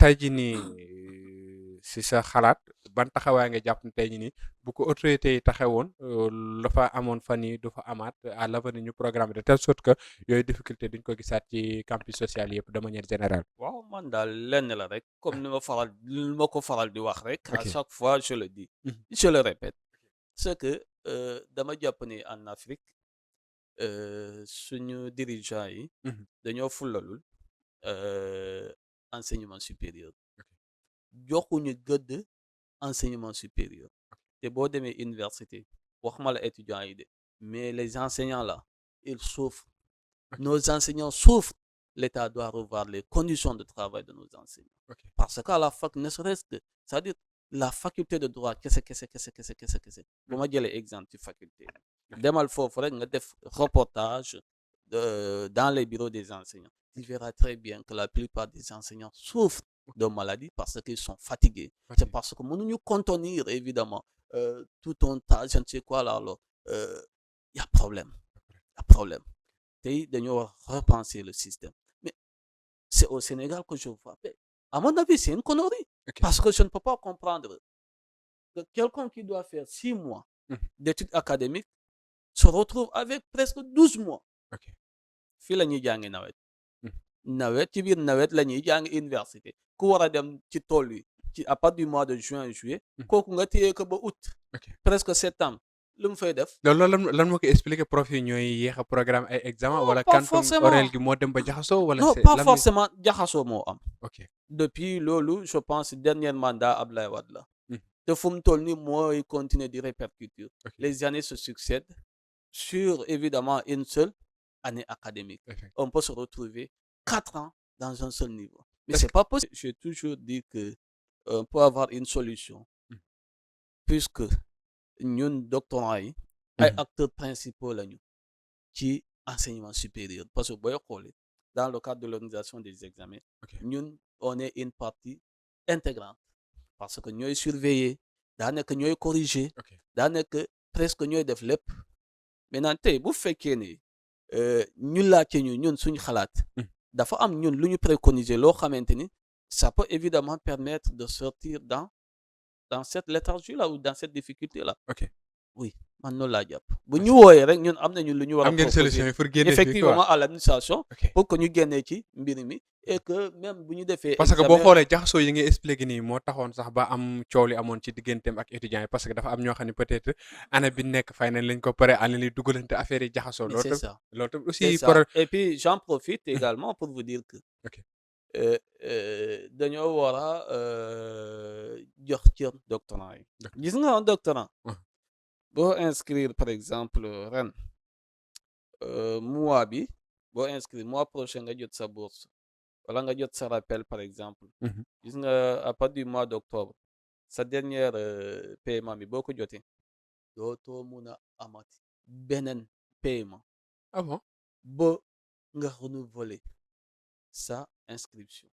tey jii nii si sa xalaat ban taxawaay nga jàpp ne tey jii nii bu ko autorités yi taxawoon la fa amoon fan yii du fa amaat à l'avenir ñu programme de telle sorte que yooyu difficulté duñ ko gisaat ci campus social yëpp de manière générale. waaw man daal lenn la rek comme ni ma ko faral di wax rek à ok chaque fois je le dis Mhm. je le répète c'est que dama jàpp ni en Afrique suñu dirigeants yi Mhm. dañoo fulalul euh, enseignement supérieur ok joxuñu gëdd enseignement supérieur te boo demee université waxuma la étudiants yi de mais les enseignants là ils souffrent ok nos enseignants souffrent l'État doit revoir les conditions de travail de nos enseignants ok parce qu'à la fac ne serait-ce que c'est-à-dire la faculté de droit kese bu ma jëlee exemple ci faculté ok demal foofu rek nga def reportage dans les bureaux des enseignants tu verras très bien que la plupart des enseignants souffrent de maladies parce qu'ils sont fatigués c'est ok parce que mënuñu contenir évidemment tout un tas je ne sais quoi là alors y a problème y a problème tey dañoo war repenser le système mais c'est au Sénégal que je vois mais à mon avis c'est une connerie ok parce que je ne peux pas comprendre que quelqu'un qui doit faire 6 mois Mhm. d'études académiques se retrouve avec presque 12 mois ok fii la ñuy jàngi nawet Mhm. nawet ci biir nawet la ñuy jàngi université ku war a dem ci tool yi ci à partir du mois de juin juillet Mhm. kooku nga téye ko ba août ok presque septembre lu mu fay def loolu lan moo ko expliquer prof yi ñooy yéex a programme ay examen non wala pas quantum horaire forcément gi moo dem ba jaxasoo wala non c'est pas lan mooy. forcément jaxasoo moo am ok depuis loolu je pense dernier mandat Abdoulaye Wade la Mhm. te fu mu toll nii mooy continuer di répercuter ok les années se succèdent sur évidemment une seule année académique effectivement on peut se retrouver 4 ans dans un seul niveau mais est-ce c'est que. pas possible j'ai toujours dit que pour avoir une solution Mhm. puisque ñun doctorants yi ay Mhm. acteurs principaux lañu ci enseignement supérieur parce que booy xoolee dans le cadre de l'organisation des examens ok ñun on est une partie intégrante parce que ñooy surveiller daanaka ñooy corriger ok daanaka presque ñooy def lépp maintenant tey bu fekkee ne ñu laajte ñun suñu xalaat Mhm. dafa am ñun lu ñu préconiser loo xamante ni ça peut évidemment permettre de sortir dans cette léthargie là ou dans cette difficulté là ok oui man noonu laa jàpp bu ñu macha wooyee rek ñun am nañu lu ñu war a am ngeen solution proposer yi pour génne fii quoi. effectivement à l'administration ok pour que ñu génnee ci mbir mi et que même bu ñu defee parce que boo examen xoolee jaxasoo yi ngay expliqué nii moo taxoon sax ba am coow li amoon ci digganteem ak étudiants yi parce que dafa am ñoo xam ne peut-être année bi nekk fay nañ lañ ko pare année li dugalante affaire yi jaxasoo mais c'est ça loolu tam c'est aussi ça et puis j'en profite également pour vous dire que ok dañoo war a jox cër doctorant yi d'accord gis nga un doctorant ah, boo inscrire par exemple ren mois bi boo inscrire mois prochain nga jot sa bourse wala nga jot sa rappel par exemple mhm. gis nga à partir du mois d'octobre sa dernière paiement bi boo ko jotee dootoo mun a amati beneen paiement ah bon ba nga renouveler sa inscription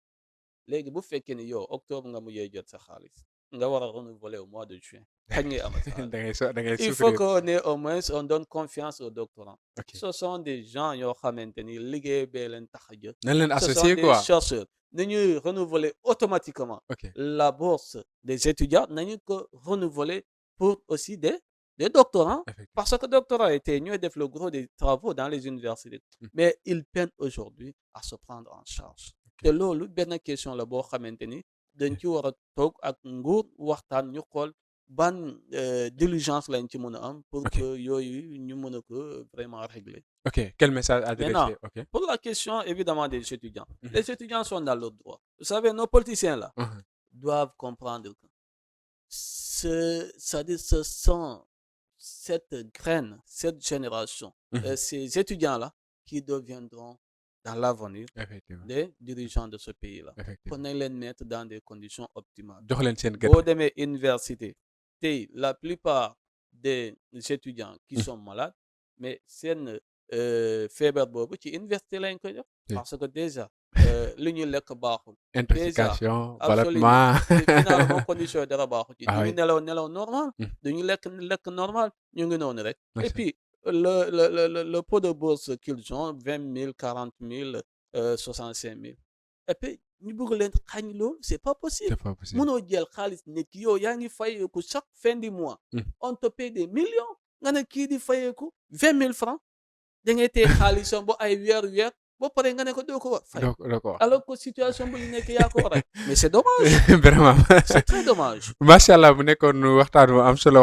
léegi bu fekkee ni yow octobre nga mujjee jot sa xaalis nga war a renouveler au mois de juin kañ ngay amati xaalis da ngay il faut souffrir qu'on ait au moins on donne confiance aux doctorants ok ce sont des gens yoo xamante ni liggéey bee leen tax a jël nañ leen ce sont associé des quoi chercheurs nañuy renouveler automatiquement ok la bourse des étudiants nañu ko renouveler pour aussi des doctorants effectivement parce que doctorants étaient ñooy def le gros des travaux dans les universités Mhm. mais ils peinent aujourd'hui à se prendre en charge ok te loolu benn question la boo xamante ni dañ ci war a toog ak nguur waxtaan ñu xool ban diligence lañ ci mën a am pour ok que yooyu ñu mën a ko vraiment régler ok quel message maintenant adressé ok pour la question évidemment des étudiants Mhm. les étudiants sont dans leur droit vous savez nos politiciens là Mhm. doivent comprendre que c'est-à-dire ce sont cette graine cette génération Mhm. ces étudiants là qui deviendront dans l'avenir effectivement des dirigeants de ce pays-là kon effectivement nañ leen mettre dans des conditions optimales jox leen seen boo gëdd demee université tey la plupart des étudiants qui Mhm. sont malades mais seen feebar boobu ci université lañ ko jox Oui. parce que déjà li ñuy lekk baaxul déjà intoxication absolument ballottement finalement condition yi dara baaxul ci ah du ñu oui nelaw normal Mhm. du ñu lekk normal ñu ngi noonu rek et macha puis le pot de bourse qu'ils ont 20 000 40 000 65 000 et puis ñu bëgg leen xañ loolu c'est pas possible. c'est pas possible. mënoo jël xaalis ne ki yow yaa ngi fayeeku chaque fin du mois. on te paie des millions nga ne kii di fayeeku 20 000 francs da ngay téye xaalisam ba ay weer ba pare nga ne ko doo ko war fay. d'accord alors que situation bu ñu nekk yaa ko war a mais c'est dommage. vraiment c'est très dommage. macha allah mu nekkoon waxtaan bu am solo